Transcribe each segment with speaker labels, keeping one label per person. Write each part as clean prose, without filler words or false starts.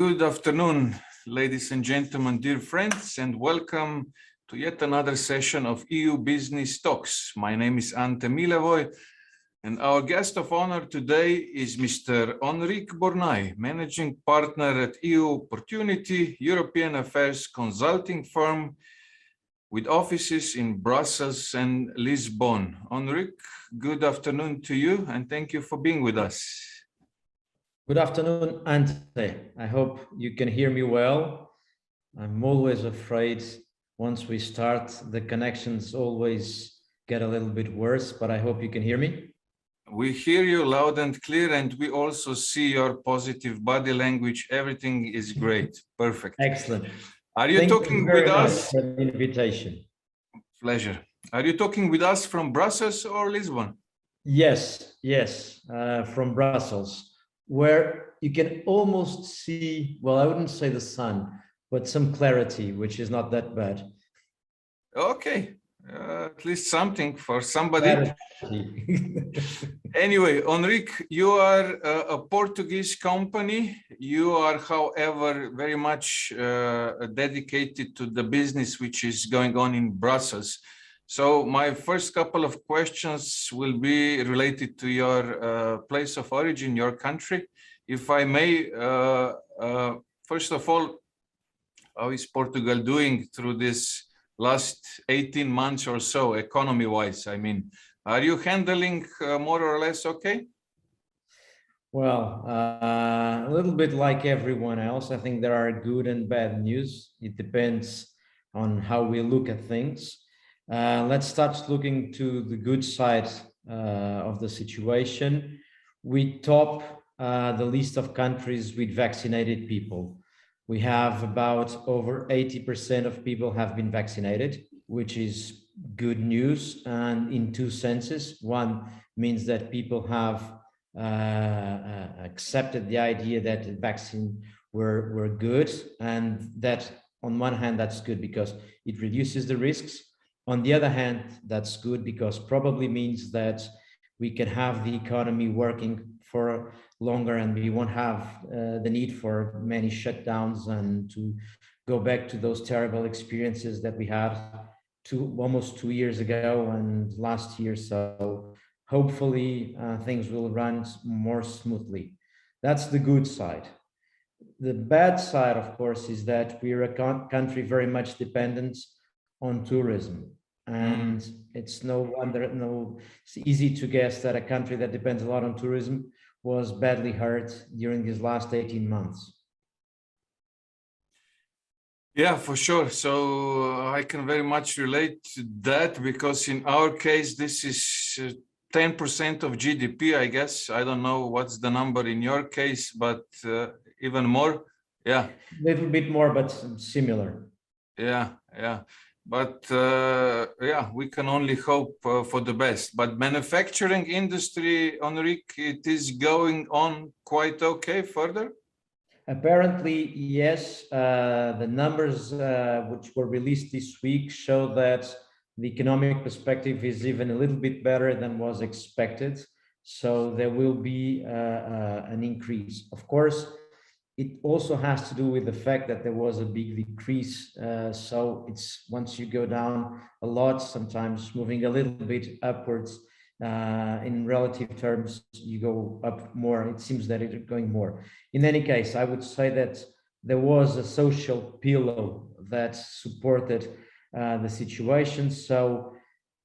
Speaker 1: Good afternoon, ladies and gentlemen, dear friends, and welcome to yet another session of EU Business Talks. My name is Ante Milevoj, and our guest of honor today is Mr. Henrique Burnay, Managing Partner at Eupportunity, European Affairs consulting firm with offices in Brussels and Lisbon. Henrique, good afternoon to you, and thank you for being with us.
Speaker 2: Good afternoon, Ante. I hope you can hear me well. I'm always afraid once we start, the connections always get a little bit worse, but I hope you can hear me.
Speaker 1: We hear you loud and clear, and we also see your positive body language. Everything is great. Perfect.
Speaker 2: Excellent.
Speaker 1: Are you talking with us?
Speaker 2: For the invitation.
Speaker 1: Pleasure. Are you talking with us from Brussels or Lisbon?
Speaker 2: Yes, from Brussels, where you can almost see, well, I wouldn't say the sun, but some clarity, which is not that bad.
Speaker 1: Okay, at least something for somebody. Anyway, Henrique, you are a Portuguese company. You are, however, very much dedicated to the business which is going on in Brussels. So my first couple of questions will be related to your place of origin, your country. If I may, first of all, how is Portugal doing through this last 18 months or so, economy-wise? I mean, are you handling more or less okay?
Speaker 2: Well, a little bit like everyone else. I think there are good and bad news. It depends on how we look at things. Let's start looking to the good side of the situation. We top the list of countries with vaccinated people. We have about over 80% of people have been vaccinated, which is good news, and in two senses. One means that people have accepted the idea that the vaccine were good, and that on one hand that's good because it reduces the risks. On the other hand, that's good because probably means that we can have the economy working for longer, and we won't have the need for many shutdowns and to go back to those terrible experiences that we had almost 2 years ago and last year. So hopefully things will run more smoothly. That's the good side. The bad side, of course, is that we're a country very much dependent on tourism. And it's it's easy to guess that a country that depends a lot on tourism was badly hurt during these last 18 months.
Speaker 1: Yeah, for sure. So I can very much relate to that because in our case, this is 10% of GDP, I guess. I don't know what's the number in your case, but even more. Yeah.
Speaker 2: A little bit more, but similar.
Speaker 1: Yeah. But yeah, we can only hope for the best. But manufacturing industry, Henrique, it is going on quite okay further?
Speaker 2: Apparently, yes. The numbers which were released this week show that the economic perspective is even a little bit better than was expected. So there will be an increase. Of course, it also has to do with the fact that there was a big decrease. So it's once you go down a lot, sometimes moving a little bit upwards, in relative terms, you go up more. It seems that it's going more. In any case, I would say that there was a social pillow that supported the situation. So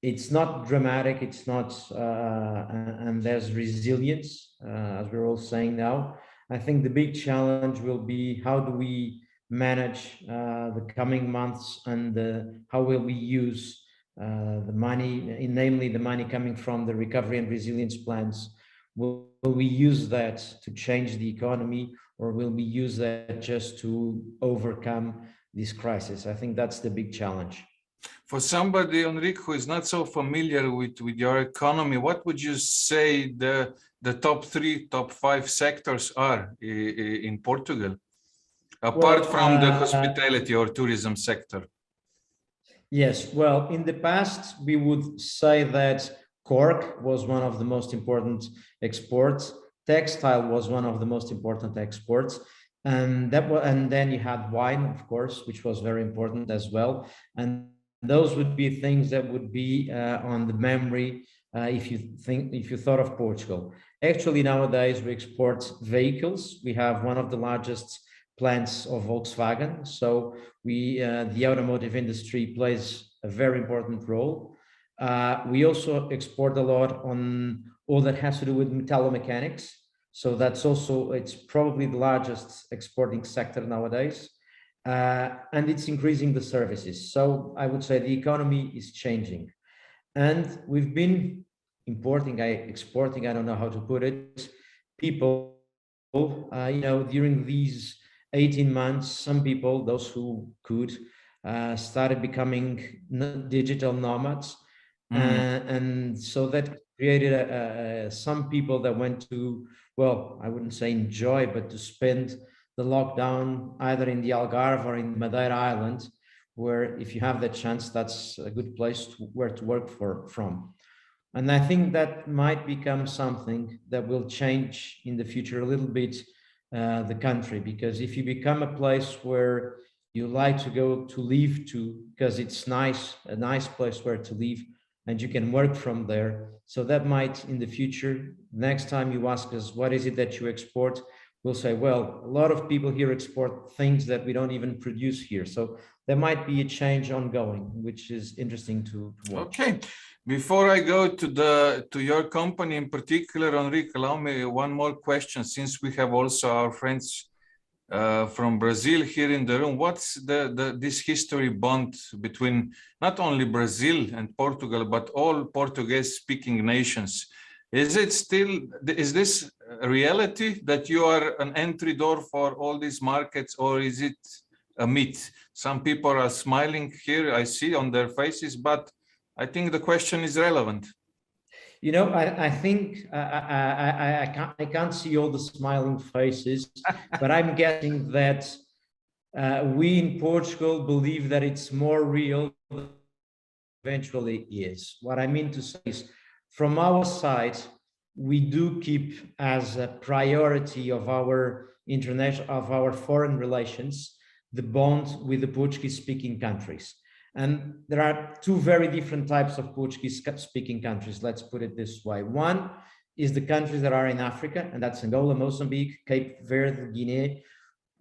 Speaker 2: it's not dramatic, it's not, and there's resilience, as we're all saying now. I think the big challenge will be how do we manage the coming months, and how will we use the money, namely the money coming from the recovery and resilience plans. Will we use that to change the economy, or will we use that just to overcome this crisis? I think that's the big challenge.
Speaker 1: For somebody, Henrique, who is not so familiar with your economy, what would you say the top 3, top 5 sectors are in Portugal, apart from the hospitality or tourism sector?
Speaker 2: Yes, well, in the past, we would say that cork was one of the most important exports. Textile was one of the most important exports. And and then you had wine, of course, which was very important as well. And those would be things that would be on the memory if you thought of Portugal. Actually, nowadays we export vehicles. We have one of the largest plants of Volkswagen. So the automotive industry plays a very important role. We also export a lot on all that has to do with metallomechanics. So it's probably the largest exporting sector nowadays. And it's increasing the services. So I would say the economy is changing. And we've been exporting, I don't know how to put it, people, during these 18 months, some people, those who could, started becoming digital nomads. And so that created some people that went to, well, I wouldn't say enjoy, but to spend the lockdown either in the Algarve or in Madeira Island, where if you have that chance, that's a good place where to work from. And I think that might become something that will change in the future a little bit the country, because if you become a place where you like to go to live to, because it's a nice place where to live, and you can work from there. So that might, in the future, next time you ask us, what is it that you export? We'll say, well, a lot of people here export things that we don't even produce here. So there might be a change ongoing, which is interesting to watch.
Speaker 1: Okay. Before I go to your company in particular, Henrique, allow me one more question, since we have also our friends from Brazil here in the room. What's this history bond between not only Brazil and Portugal, but all Portuguese-speaking nations? Is this a reality that you are an entry door for all these markets, or is it a myth? Some people are smiling here, I see on their faces, but I think the question is relevant.
Speaker 2: I think I can't see all the smiling faces, but I'm guessing that we in Portugal believe that it's more real than it eventually is. What I mean to say is, from our side, we do keep as a priority of our foreign relations the bond with the Portuguese-speaking countries. And there are two very different types of Portuguese-speaking countries, let's put it this way. One is the countries that are in Africa, and that's Angola, Mozambique, Cape Verde, Guinea,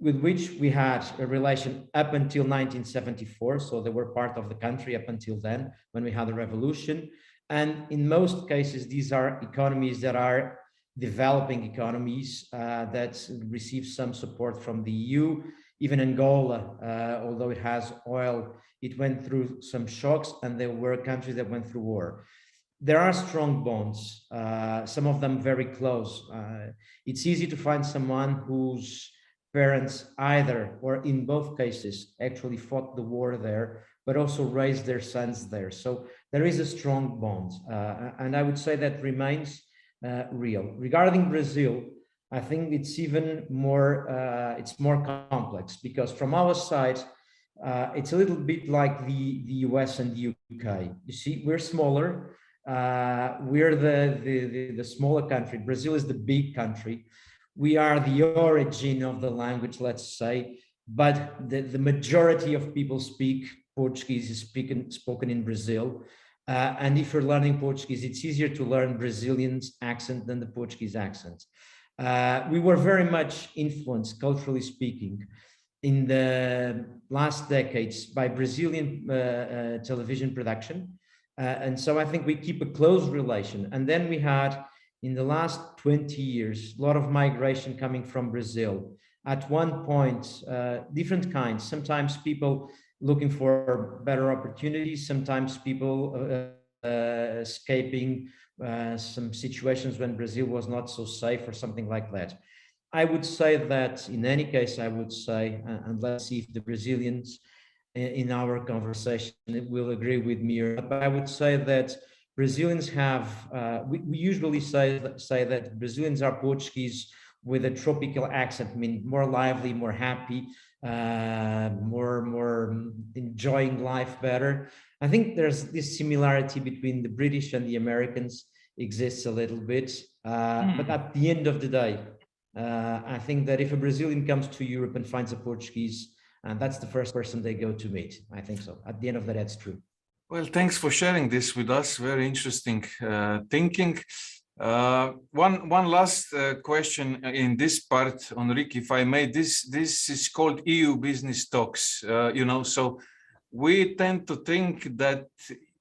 Speaker 2: with which we had a relation up until 1974. So they were part of the country up until then, when we had a revolution. And in most cases, these are economies that are developing economies that receive some support from the EU. Even Angola, although it has oil, it went through some shocks, and there were countries that went through war. There are strong bonds, some of them very close. It's easy to find someone whose parents either, or in both cases, actually fought the war there, but also raised their sons there. So there is a strong bond, and I would say that remains real. Regarding Brazil, I think it's even more, it's more complex, because from our side, it's a little bit like the US and the UK. You see, we're smaller. We're the smaller country. Brazil is the big country. We are the origin of the language, let's say, but the majority of people speak Portuguese is spoken in Brazil. And if you're learning Portuguese, it's easier to learn Brazilian's accent than the Portuguese accent. We were very much influenced, culturally speaking, in the last decades by Brazilian television production. And so I think we keep a close relation. And then we had, in the last 20 years, a lot of migration coming from Brazil. At one point, different kinds, sometimes people looking for better opportunities, sometimes people escaping some situations when Brazil was not so safe or something like that. I would say that in any case, I would say, and let's see if the Brazilians in our conversation will agree with me, but I would say that Brazilians have, we usually say that Brazilians are Portuguese with a tropical accent, I mean, more lively, more happy, more enjoying life better. I think there's this similarity between the British and the Americans exists a little bit, but at the end of the day, I think that if a Brazilian comes to Europe and finds a Portuguese, and that's the first person they go to meet. I think so. At the end of the day, that's true.
Speaker 1: Well, thanks for sharing this with us. Very interesting thinking. One last question in this part, Henrique, if I may. This is called EU business talks. So we tend to think that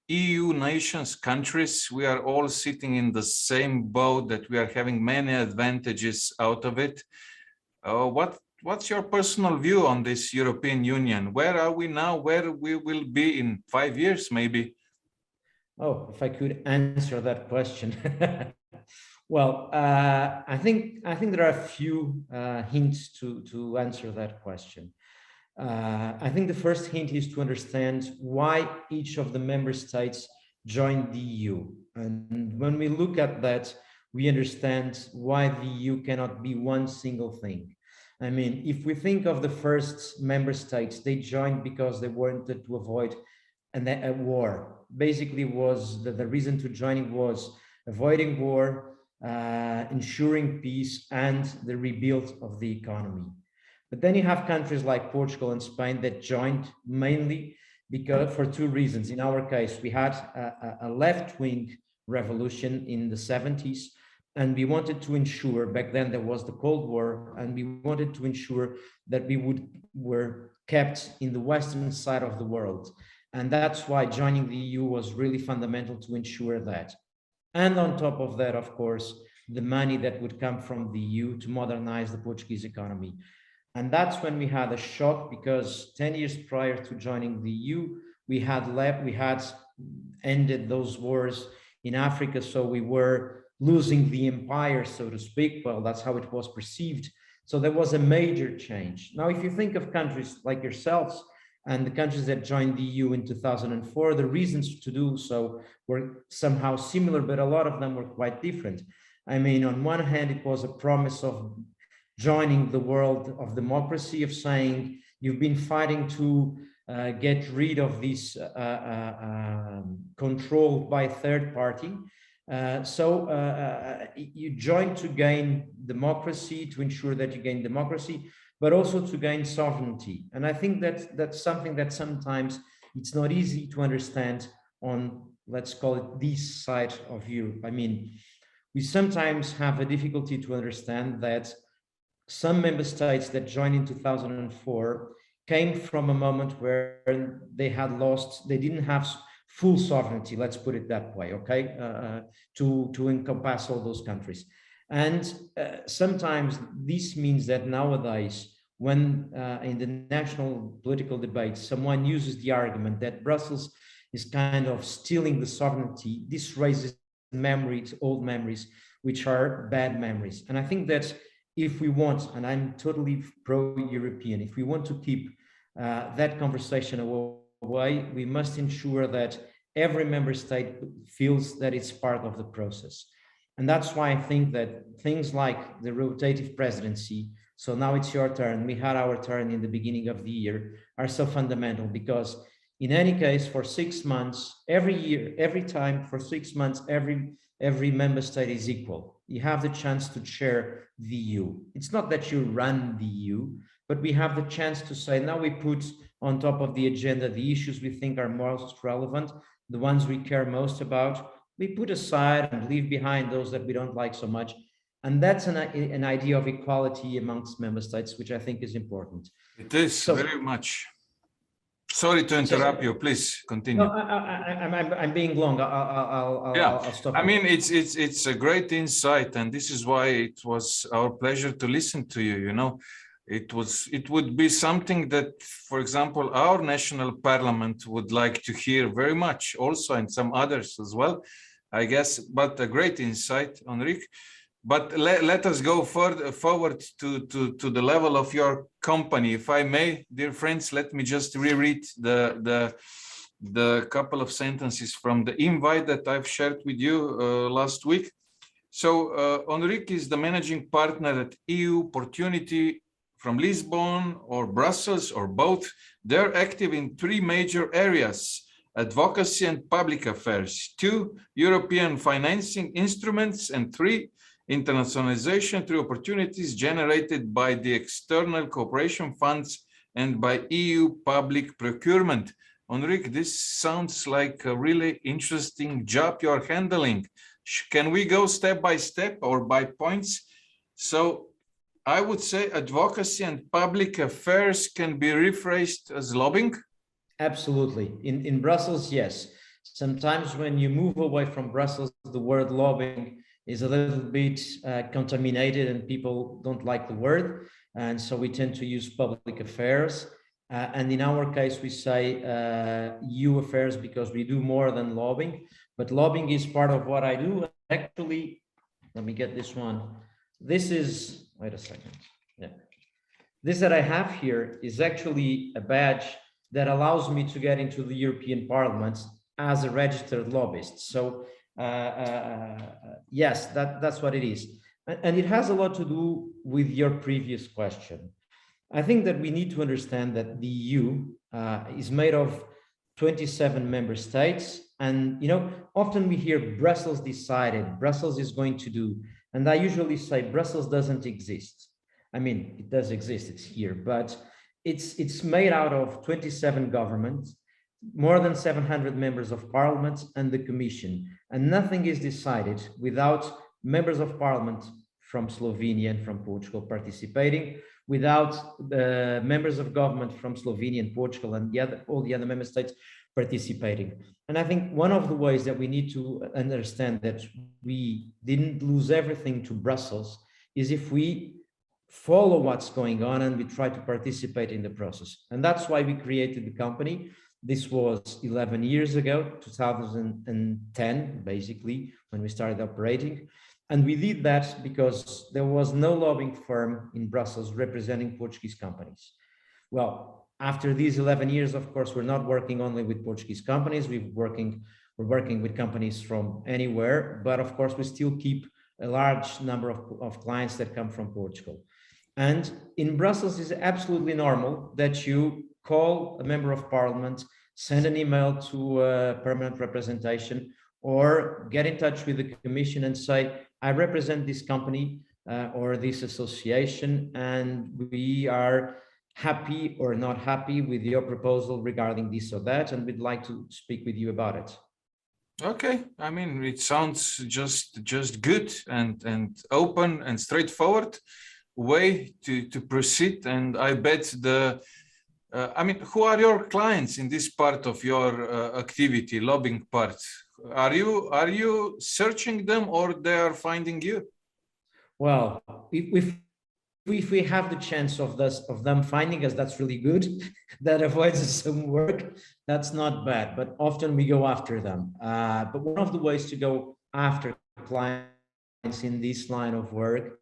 Speaker 1: EU nations, countries, we are all sitting in the same boat, that we are having many advantages out of it. What's your personal view on this European Union? Where are we now? Where we will be in 5 years, maybe?
Speaker 2: Oh, if I could answer that question. Well, I think there are a few hints to answer that question. I think the first hint is to understand why each of the member states joined the EU. And when we look at that, we understand why the EU cannot be one single thing. I mean, if we think of the first member states, they joined because they wanted to avoid a war. Basically, was the reason to joining was avoiding war, ensuring peace, and the rebuild of the economy. But then you have countries like Portugal and Spain that joined mainly because for two reasons. In our case, we had a left-wing revolution in the 70s, and we wanted to ensure, back then there was the Cold War, and we wanted to ensure that we were kept in the Western side of the world. And that's why joining the EU was really fundamental to ensure that. And on top of that, of course, the money that would come from the EU to modernize the Portuguese economy. And that's when we had a shock, because 10 years prior to joining the EU, we had ended those wars in Africa. So we were losing the empire, so to speak. Well, that's how it was perceived. So there was a major change. Now, if you think of countries like yourselves and the countries that joined the EU in 2004, the reasons to do so were somehow similar, but a lot of them were quite different. I mean, on one hand, it was a promise of joining the world of democracy, of saying you've been fighting to get rid of this control by third party. You join to gain democracy, to ensure that you gain democracy, but also to gain sovereignty. And I think that's something that sometimes it's not easy to understand on, let's call it, this side of Europe. I mean, we sometimes have a difficulty to understand that some member states that joined in 2004 came from a moment where they didn't have full sovereignty, let's put it that way, okay, to encompass all those countries. And sometimes this means that nowadays, when in the national political debate, someone uses the argument that Brussels is kind of stealing the sovereignty, this raises old memories, which are bad memories. And I think that if we want, and I'm totally pro-European, if we want to keep that conversation away, we must ensure that every member state feels that it's part of the process. And that's why I think that things like the rotative presidency, so now it's your turn, we had our turn in the beginning of the year, are so fundamental, because in any case, for 6 months, every year, every time, for 6 months, every member state is equal. You have the chance to chair the EU. It's not that you run the EU, but we have the chance to say, now we put on top of the agenda the issues we think are most relevant, the ones we care most about. We put aside and leave behind those that we don't like so much. And that's an idea of equality amongst member states, which I think is important.
Speaker 1: It is very much. Sorry to interrupt you. Please continue.
Speaker 2: No, I'm being long. I'll stop.
Speaker 1: I mean, it's a great insight, and this is why it was our pleasure to listen to you. You know, it would be something that, for example, our national parliament would like to hear very much, also, and some others as well, I guess. But a great insight, Henrique. But let us go forward to the level of your company. If I may, dear friends, let me just reread the couple of sentences from the invite that I've shared with you last week. So Henrique is the managing partner at Eupportunity from Lisbon or Brussels or both. They're active in 3 major areas: advocacy and public affairs, 2 European financing instruments, and 3 internationalization through opportunities generated by the external cooperation funds and by EU public procurement. Henrique, this sounds like a really interesting job you're handling. Can we go step by step or by points? So I would say advocacy and public affairs can be rephrased as lobbying.
Speaker 2: Absolutely. In Brussels, yes. Sometimes when you move away from Brussels, the word lobbying is a little bit contaminated and people don't like the word. And so we tend to use public affairs. And in our case, we say EU affairs because we do more than lobbying. But lobbying is part of what I do. Actually, let me get this one. This is, wait a second. Yeah. This that I have here is actually a badge that allows me to get into the European Parliament as a registered lobbyist. So yes, that's what it is. And it has a lot to do with your previous question. I think that we need to understand that the EU is made of 27 member states. And, you know, often we hear Brussels decided, Brussels is going to do. And I usually say Brussels doesn't exist. I mean, it does exist, it's here, but it's made out of 27 governments, more than 700 members of parliament and the commission. And nothing is decided without members of parliament from Slovenia and from Portugal participating, without the members of government from Slovenia and Portugal and all the other member states participating. And I think one of the ways that we need to understand that we didn't lose everything to Brussels is if we follow what's going on and we try to participate in the process. And that's why we created the company. This was 11 years ago, 2010, basically, when we started operating. And we did that because there was no lobbying firm in Brussels representing Portuguese companies. Well, after these 11 years, of course, we're not working only with Portuguese companies. We're working with companies from anywhere, but of course, we still keep a large number of clients that come from Portugal. And in Brussels, it's absolutely normal that you call a member of parliament, send an email to a permanent representation, or get in touch with the commission and say, I represent this company or this association, and we are happy or not happy with your proposal regarding this or that, and we'd like to speak with you about it.
Speaker 1: Okay, I mean, it sounds just good and open and straightforward way to proceed. And I bet I mean, who are your clients in this part of your activity, lobbying part? Are you searching them or they are finding you?
Speaker 2: Well, if we have the chance of them finding us, that's really good. That avoids some work. That's not bad, but often we go after them. But one of the ways to go after clients in this line of work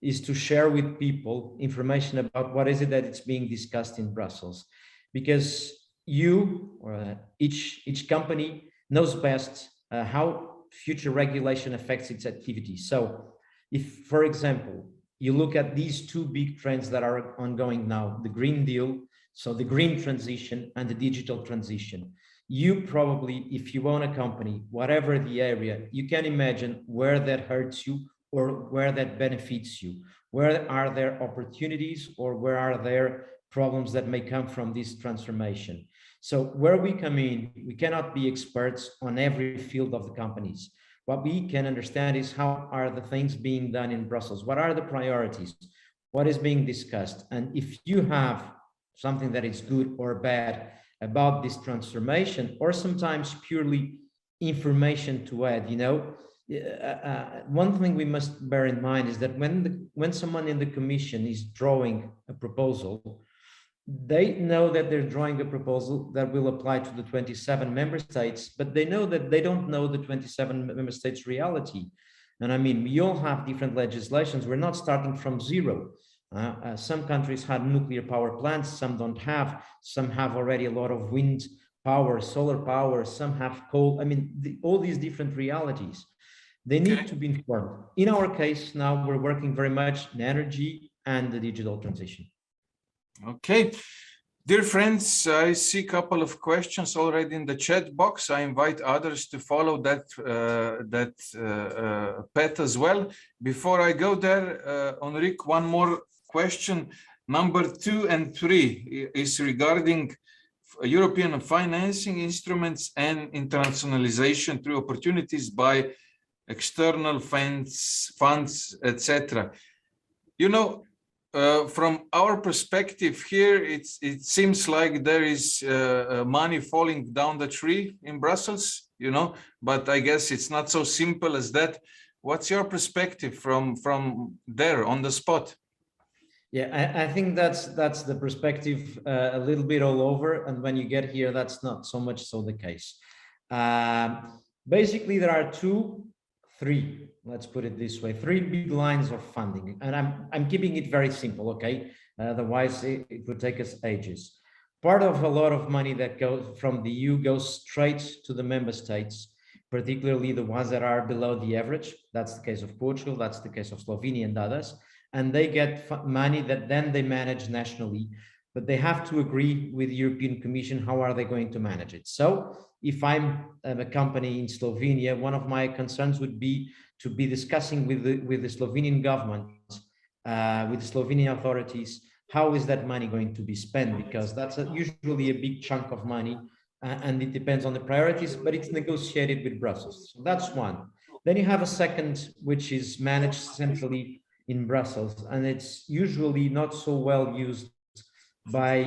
Speaker 2: is to share with people information about what is it that it's being discussed in Brussels, because you or each company knows best how future regulation affects its activity. So if, for example, you look at these two big trends that are ongoing now, the Green Deal, so the green transition and the digital transition, you probably, if you own a company, whatever the area, you can imagine where that hurts you or where that benefits you. Where are there opportunities or where are there problems that may come from this transformation? So where we come in, we cannot be experts on every field of the companies. What we can understand is how are the things being done in Brussels? What are the priorities? What is being discussed? And if you have something that is good or bad about this transformation, or sometimes purely information to add, you know, one thing we must bear in mind is that when someone in the commission is drawing a proposal, they know that they're drawing a proposal that will apply to the 27 member states, but they know that they don't know the 27 member states reality. And I mean, we all have different legislations. We're not starting from zero. Some countries had nuclear power plants, some don't have, some have already a lot of wind power, solar power, some have coal. I mean, all these different realities. They need to be informed. In our case, now we're working very much in energy and the digital transition.
Speaker 1: Okay. Dear friends, I see a couple of questions already in the chat box. I invite others to follow that path as well. Before I go there, Henrique, one more question. Number 2 and 3 is regarding European financing instruments and internationalization through opportunities by external funds, etc. You know, from our perspective here, it seems like there is money falling down the tree in Brussels, you know, but I guess it's not so simple as that. What's your perspective from there on the spot?
Speaker 2: Yeah, I think that's the perspective a little bit all over, and when you get here, that's not so much so the case. Basically, there are three, let's put it this way, 3 big lines of funding, and I'm keeping it very simple, okay? Otherwise, it would take us ages. Part of a lot of money that goes from the EU goes straight to the member states, particularly the ones that are below the average. That's the case of Portugal, that's the case of Slovenia and others. And they get money that then they manage nationally, but they have to agree with the European Commission, how are they going to manage it? So if I'm a company in Slovenia, one of my concerns would be to be discussing with the Slovenian government, with the Slovenian authorities, how is that money going to be spent? Because that's usually a big chunk of money, and it depends on the priorities, but it's negotiated with Brussels. So that's one. Then you have a second, which is managed centrally in Brussels, and it's usually not so well used by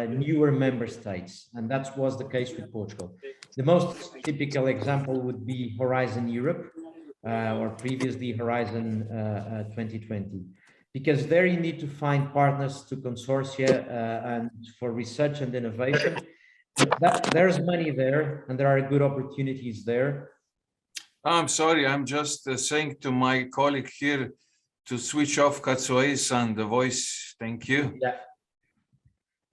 Speaker 2: newer member states, and that was the case with Portugal. The most typical example would be Horizon Europe, or previously Horizon 2020, because there you need to find partners to consortia and for research and innovation. There's money there, and there are good opportunities there.
Speaker 1: I'm sorry, I'm just saying to my colleague here to switch off Katsuei-san, the voice. Thank you.
Speaker 2: Yeah.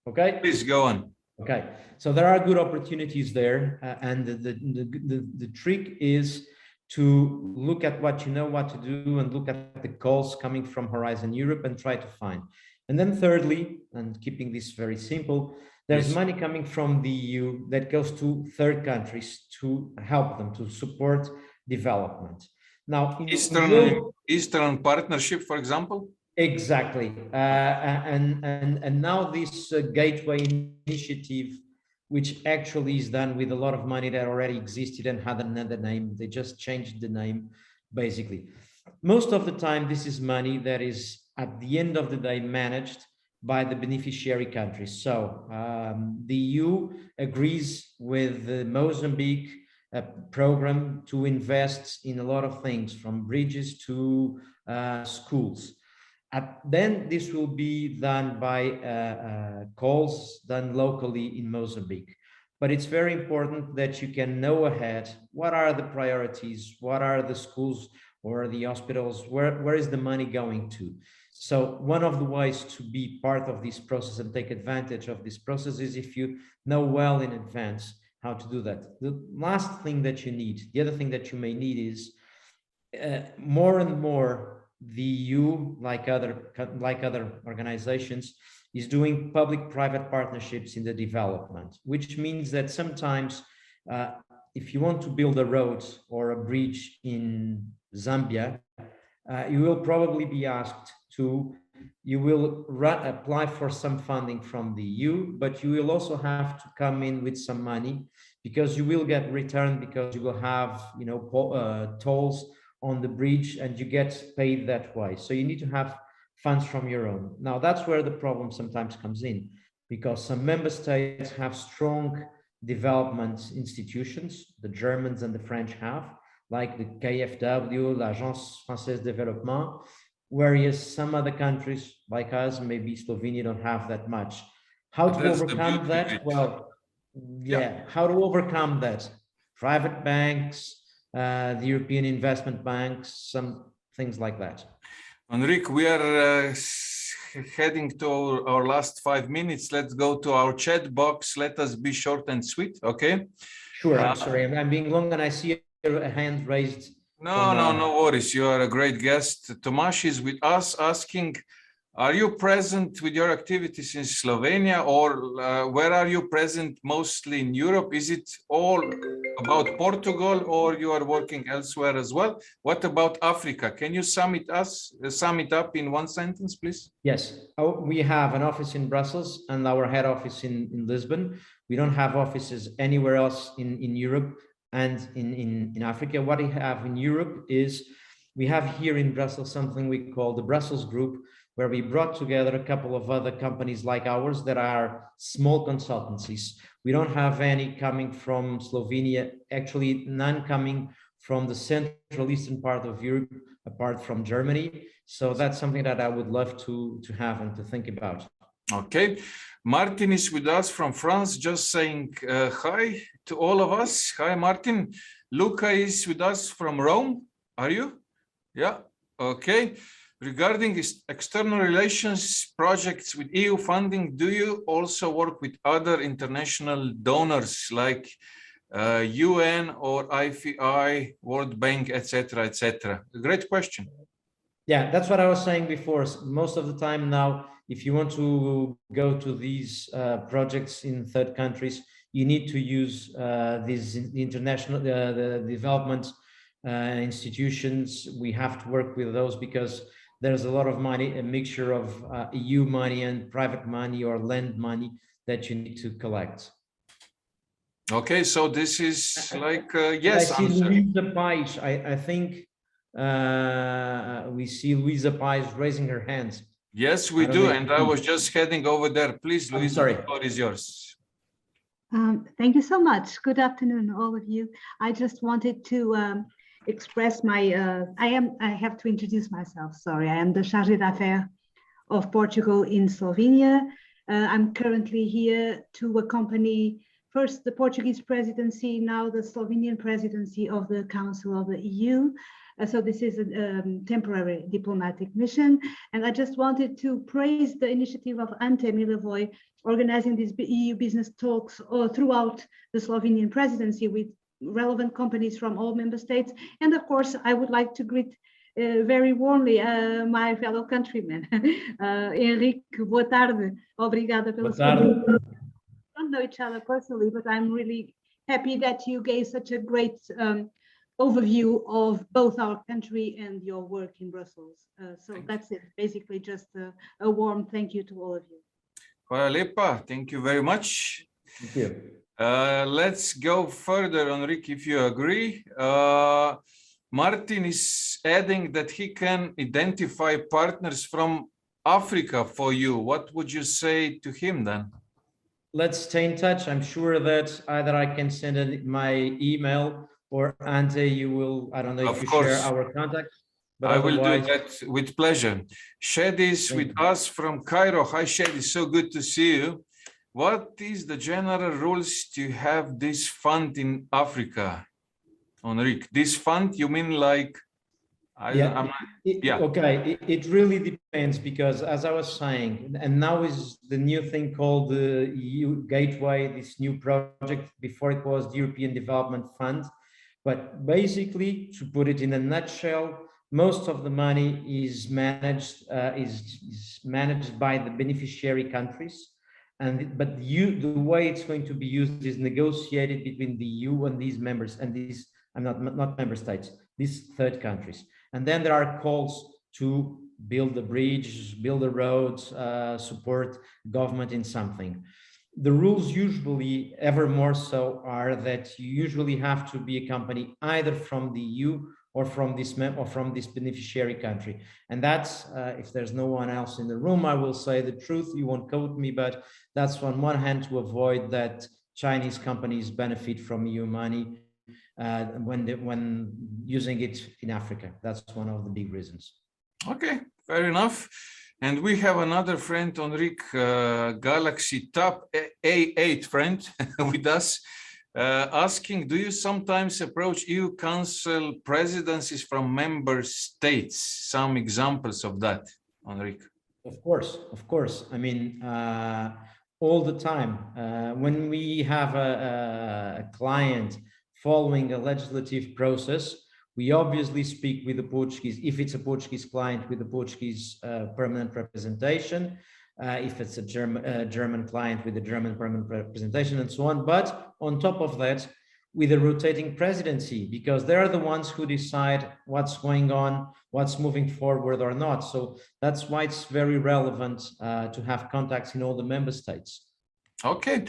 Speaker 2: Okay.
Speaker 1: Please go on.
Speaker 2: Okay. So there are good opportunities there, and the trick is to look at what you know what to do and look at the calls coming from Horizon Europe and try to find. And then thirdly, and keeping this very simple, there's money coming from the EU that goes to third countries to help them, to support development. Now,
Speaker 1: Eastern Partnership, for example?
Speaker 2: Exactly. And now this Gateway Initiative, which actually is done with a lot of money that already existed and had another name. They just changed the name, basically. Most of the time, this is money that is, at the end of the day, managed by the beneficiary countries. So the EU agrees with the Mozambique program to invest in a lot of things, from bridges to schools. Then this will be done by calls done locally in Mozambique. But it's very important that you can know ahead what are the priorities, what are the schools or the hospitals, where is the money going to? So one of the ways to be part of this process and take advantage of this process is if you know well in advance how to do that. The last thing that you need, the other thing that you may need is more and more the EU, like other organizations, is doing public-private partnerships in the development, which means that sometimes if you want to build a road or a bridge in Zambia, you will probably be asked to, you will apply for some funding from the EU, but you will also have to come in with some money because you will get returned, because you will have, you know, tolls on the bridge and you get paid that way. So you need to have funds from your own. Now that's where the problem sometimes comes in, because some member states have strong development institutions, the Germans and the French have, like the KfW, l'Agence Française de Développement, whereas some other countries like us, maybe Slovenia, don't have that much. How to overcome that? Well, yeah, how to overcome that? Private banks, the European investment banks, some things like that.
Speaker 1: Henrique, we are heading to our last 5 minutes. Let's go to our chat box. Let us be short and sweet, okay?
Speaker 2: Sure, I'm sorry, I'm being long and I see a hand raised.
Speaker 1: No worries. You are a great guest. Tomasz is with us asking, Are you present with your activities in Slovenia, or where are you present mostly in Europe? Is it all about Portugal, or you are working elsewhere as well? What about Africa? Can you sum it up in one sentence, please?
Speaker 2: Yes, we have an office in Brussels and our head office in Lisbon. We don't have offices anywhere else in Europe and in Africa. What we have in Europe is we have here in Brussels something we call the Brussels Group, where we brought together a couple of other companies like ours that are small consultancies. We don't have any coming from Slovenia, actually none coming from the Central Eastern part of Europe, apart from Germany. So that's something that I would love to have and to think about.
Speaker 1: Okay. Martin is with us from France, just saying hi to all of us. Hi, Martin. Luca is with us from Rome. Are you? Yeah. Okay. Regarding external relations projects with EU funding, do you also work with other international donors like UN or IFI, World Bank, etc., etc.? Great question.
Speaker 2: Yeah, that's what I was saying before. Most of the time now, if you want to go to these projects in third countries, you need to use these international the development institutions. We have to work with those because there's a lot of money, a mixture of EU money and private money or land money that you need to collect.
Speaker 1: Okay, so this is like yes.
Speaker 2: I see Luisa Pais. I think we see Luisa Pais raising her hands.
Speaker 1: Yes, we do, and I was just heading over there. Please, Luisa, the floor is yours.
Speaker 3: Thank you so much. Good afternoon, all of you. I just wanted to express my, I have to introduce myself, sorry. I am the chargé d'affaires of Portugal in Slovenia. I'm currently here to accompany first the Portuguese presidency, now the Slovenian presidency of the Council of the EU. So this is a temporary diplomatic mission. And I just wanted to praise the initiative of Ante Milivoje organizing these EU business talks throughout the Slovenian presidency with relevant companies from all member states. And of course, I would like to greet very warmly my fellow countrymen. Henrique, boa tarde. Obrigada pela sua. We don't know each other personally, but I'm really happy that you gave such a great overview of both our country and your work in Brussels. So that's it. Basically, just a warm thank you to all of you.
Speaker 1: Hvala lepa. Thank you very much.
Speaker 2: Thank you.
Speaker 1: Let's go further, Henrique, if you agree. Martin is adding that he can identify partners from Africa for you. What would you say to him then?
Speaker 2: Let's stay in touch. I'm sure that either I can send my email or Ante, you will, I don't know if you share our contact. But
Speaker 1: I will do that with pleasure. Shed is with us from Cairo. Hi, Shed, it's so good to see you. What is the general rules to have this fund in Africa, Henrique? This fund, you mean like?
Speaker 2: Okay, it really depends because as I was saying, and now is the new thing called the EU Gateway, this new project. Before it was the European Development Fund. But basically, to put it in a nutshell, most of the money is managed by the beneficiary countries. But the way it's going to be used is negotiated between the EU and these members and these, not member states, these third countries. And then there are calls to build the bridge, build the roads, support government in something. The rules usually, ever more so, are that you usually have to be a company either from the EU or from this beneficiary country. And that's, if there's no one else in the room, I will say the truth, you won't quote me, but that's on one hand to avoid that Chinese companies benefit from EU money when using it in Africa. That's one of the big reasons.
Speaker 1: Okay, fair enough. And we have another friend, Henrique, Galaxy Top A8 friend with us. Asking, do you sometimes approach EU Council presidencies from member states? Some examples of that, Henrique.
Speaker 2: Of course. I mean, all the time. When we have a client following a legislative process, We obviously speak with the Portuguese, if it's a Portuguese client, with the Portuguese permanent representation, if it's a German client with the German permanent representation, and so on. But on top of that, with a rotating presidency, because they're the ones who decide what's going on, what's moving forward or not. So that's why it's very relevant to have contacts in all the member states.
Speaker 1: Okay.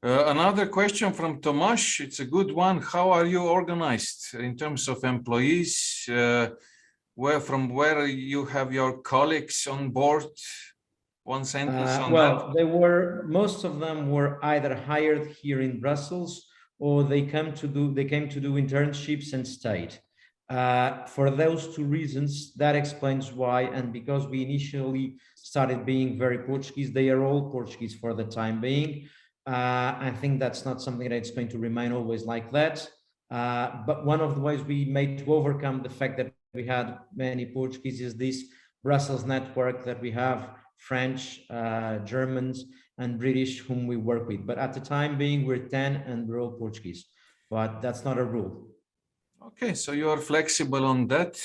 Speaker 1: Another question from Tomasz. It's a good one. How are you organized in terms of employees? From where you have your colleagues on board? One sentence on
Speaker 2: that. Most of them were either hired here in Brussels, or they came to do internships and stayed. For those two reasons, that explains why. And because we initially started being very Portuguese, they are all Portuguese for the time being. I think that's not something that's going to remain always like that. But one of the ways we made to overcome the fact that we had many Portuguese is this Brussels network that we have, French, Germans, and British whom we work with. But at the time being, we're 10 and we're all Portuguese, but that's not a rule.
Speaker 1: Okay, so you are flexible on that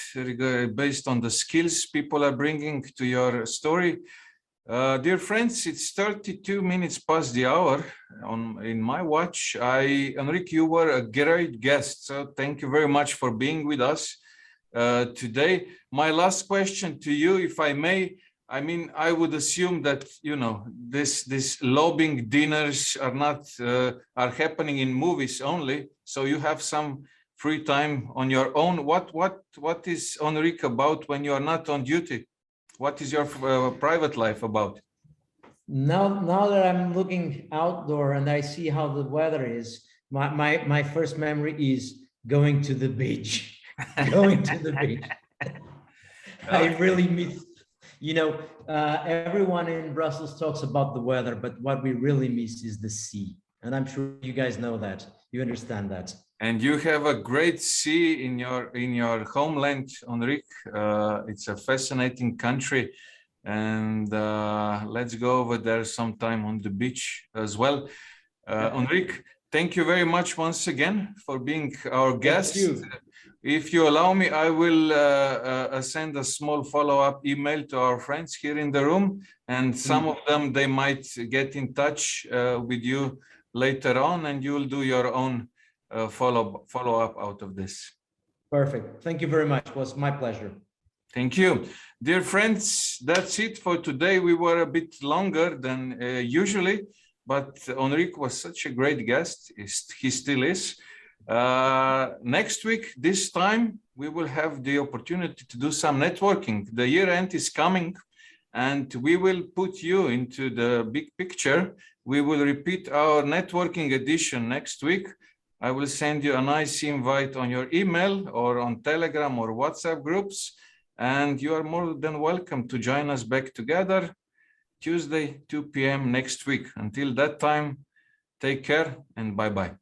Speaker 1: based on the skills people are bringing to your story. Dear friends, it's 32 minutes past the hour in my watch. Henrique, you were a great guest, so thank you very much for being with us today. My last question to you, if I may, I mean, I would assume that, you know, this lobbying dinners are not are happening in movies only, so you have some free time on your own. What is Henrique about when you are not on duty? What is your private life about?
Speaker 2: Now that I'm looking outdoor and I see how the weather is, my first memory is going to the beach. Going to the beach. I really miss, you know, everyone in Brussels talks about the weather, but what we really miss is the sea. And I'm sure you guys know that. You understand that. And
Speaker 1: you have a great sea in your homeland, Henrique. It's a fascinating country, and let's go over there sometime on the beach as well. Henrique, thank you very much once again for being our guest.
Speaker 2: Thank you.
Speaker 1: If you allow me, I will send a small follow-up email to our friends here in the room, and some of them, they might get in touch with you later on, and you'll do your own follow-up out of this.
Speaker 2: Perfect. Thank you very much. It was my pleasure.
Speaker 1: Thank you. Dear friends, that's it for today. We were a bit longer than usually, but Henrique was such a great guest. He still is. Next week, this time, we will have the opportunity to do some networking. The year end is coming, and we will put you into the big picture. We will repeat our networking edition next week. I will send you a nice invite on your email or on Telegram or WhatsApp groups, and you are more than welcome to join us back together Tuesday, 2 p.m. next week. Until that time, take care and bye-bye.